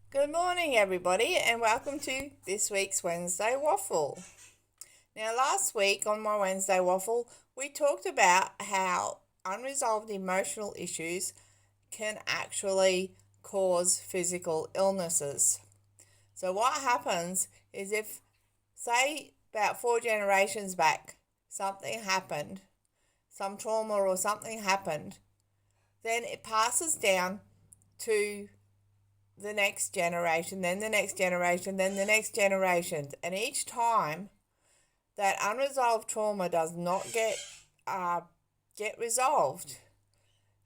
Good morning, everybody, and welcome to this week's Wednesday Waffle. Now, last week on my Wednesday Waffle, we talked about how unresolved emotional issues can actually cause physical illnesses. So, what happens is if, say, about 4 generations back, something happened, some trauma or something happened, then it passes down to the next generation, then the next generation, then the next generation. And each time that unresolved trauma does not get resolved,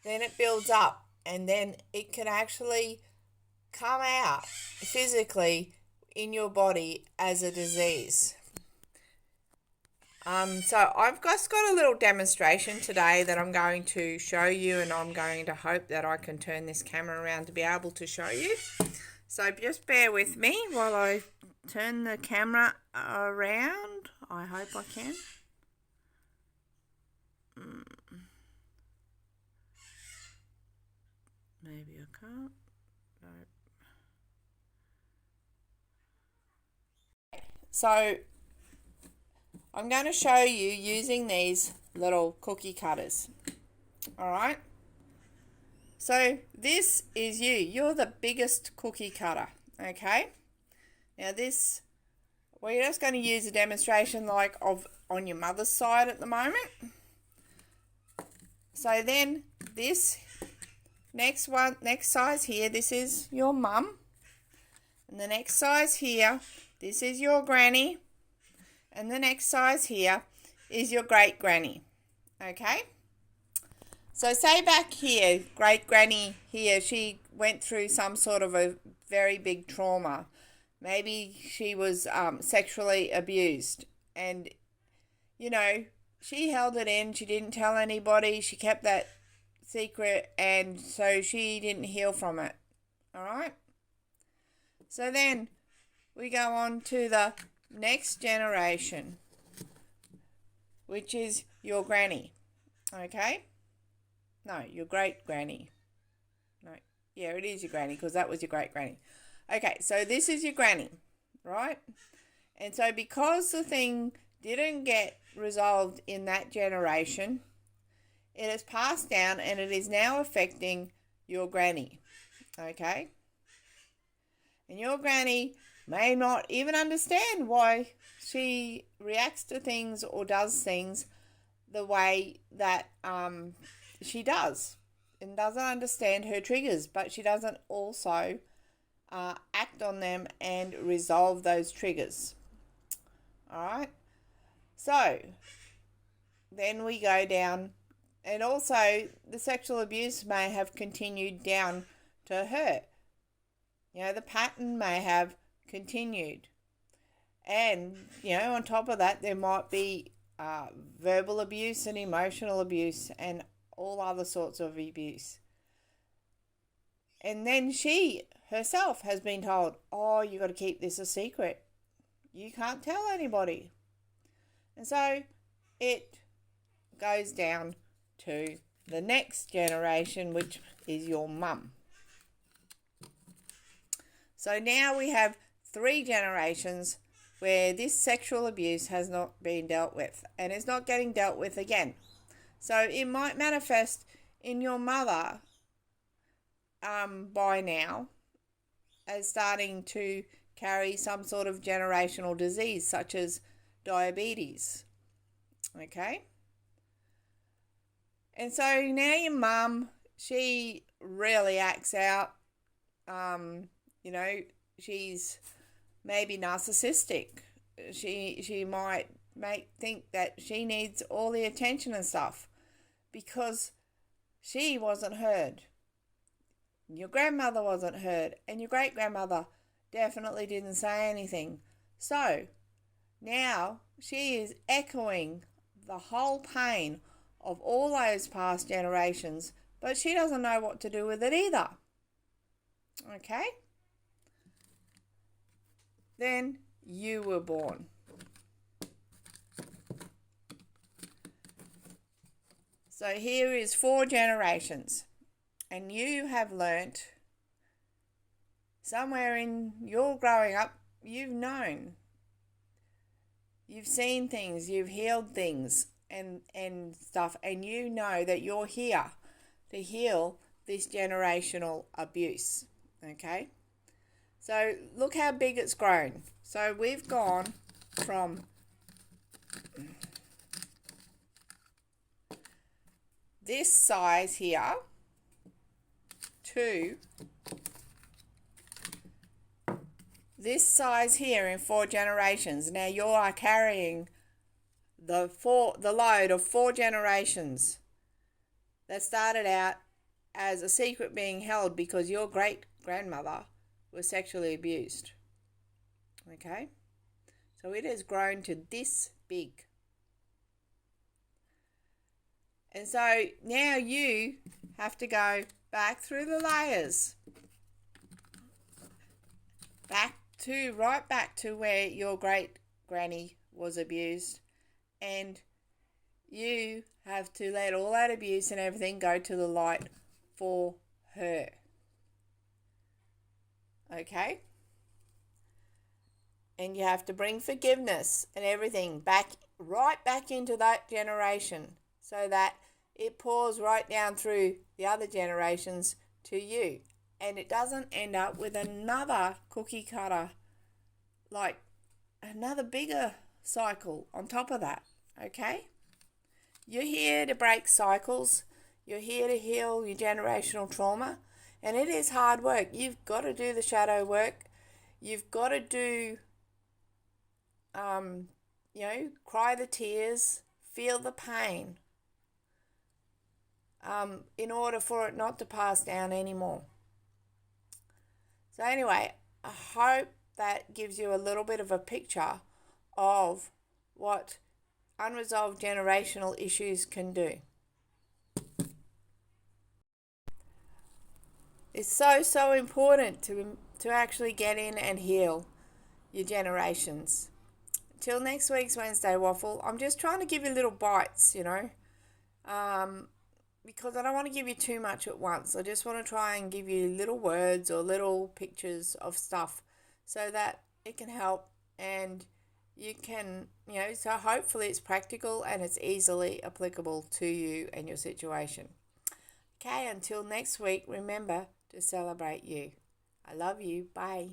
then it builds up and then it can actually come out physically in your body as a disease. So I've just got a little demonstration today that I'm going to show you, and I'm going to hope that I can turn this camera around to be able to show you. So just bear with me while I turn the camera around. I hope I can. Maybe I can't. No. So I'm going to show you using these little cookie cutters. All right. So this is you. You're the biggest cookie cutter. Okay. Now this, we're just going to use a demonstration like of on your mother's side at the moment. So then this next size here, this is your mum. And the next size here, this is your granny. And the next size here is your great granny. Okay? So say back here, great granny here, she went through some sort of a very big trauma. Maybe she was sexually abused, and she held it in. She didn't tell anybody. She kept that secret, and so she didn't heal from it. All right. So then we go on to the next generation, which is your granny. Okay. No, your great granny. No, yeah, it is your granny because that was your great granny. Okay, so this is your granny, right? And so because the thing didn't get resolved in that generation, it has passed down and it is now affecting your granny, okay? And your granny may not even understand why she reacts to things or does things the way that she does, and doesn't understand her triggers, but she doesn't also act on them and resolve those triggers. All right. So then we go down, and also the sexual abuse may have continued down to her. The pattern may have continued. And, on top of that, there might be verbal abuse and emotional abuse and all other sorts of abuse. And then she herself has been told, oh, you got to keep this a secret. You can't tell anybody. And so it goes down to the next generation, which is your mum. So now we have 3 generations where this sexual abuse has not been dealt with, and it's not getting dealt with again. So it might manifest in your mother by now as starting to carry some sort of generational disease such as diabetes. Okay? And so now your mum, she really acts out. She's maybe narcissistic. She might think that she needs all the attention and stuff because she wasn't heard. Your grandmother wasn't heard, and your great grandmother definitely didn't say anything. So now she is echoing the whole pain of all those past generations, but she doesn't know what to do with it either. Okay? Then you were born. So here is 4 generations, and you have learnt somewhere in your growing up, you've known, you've seen things, you've healed things and stuff, and you know that you're here to heal this generational abuse. Okay? So look how big it's grown. So we've gone from this size here to this size here in 4 generations. Now you are carrying the load of 4 generations that started out as a secret being held because your great grandmother was sexually abused. Okay? So it has grown to this big. And so now you have to go back through the layers. Right back to where your great granny was abused. And you have to let all that abuse and everything go to the light for her. Okay? And you have to bring forgiveness and everything right back into that generation so that it pours right down through the other generations to you. And it doesn't end up with another cookie cutter, like another bigger cycle on top of that. Okay? You're here to break cycles. You're here to heal your generational trauma. And it is hard work. You've got to do the shadow work. You've got to do, cry the tears, feel the pain, in order for it not to pass down anymore. So anyway, I hope that gives you a little bit of a picture of what unresolved generational issues can do. It's so important to actually get in and heal your generations. Until next week's Wednesday Waffle, I'm just trying to give you little bites, because I don't want to give you too much at once. I just want to try and give you little words or little pictures of stuff so that it can help and you can, so hopefully it's practical and it's easily applicable to you and your situation. Okay, until next week, remember to celebrate you. I love you. Bye.